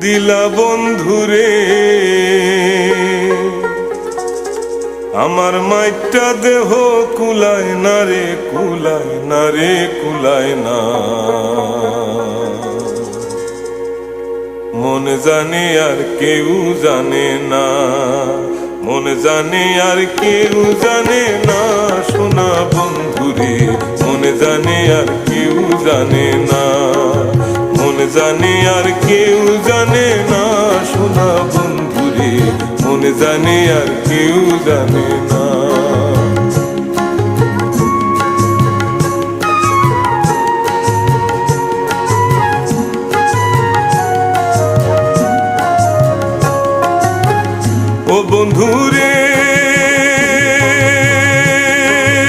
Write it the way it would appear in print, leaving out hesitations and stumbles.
দিলা বন্ধুরে আমার মাইটা দেহ কুলায় না রে, কুলায় না রে, কুলায় না। মন জানে আর কেউ জানে না, মন জানে আর কেউ জানে না। সোনা বন্ধুরে মন জানে আর কেউ জানে না, মন জানে আর কেউ জানে না। সোনা বন্ধুরে মন জানে আর কেউ জানে না।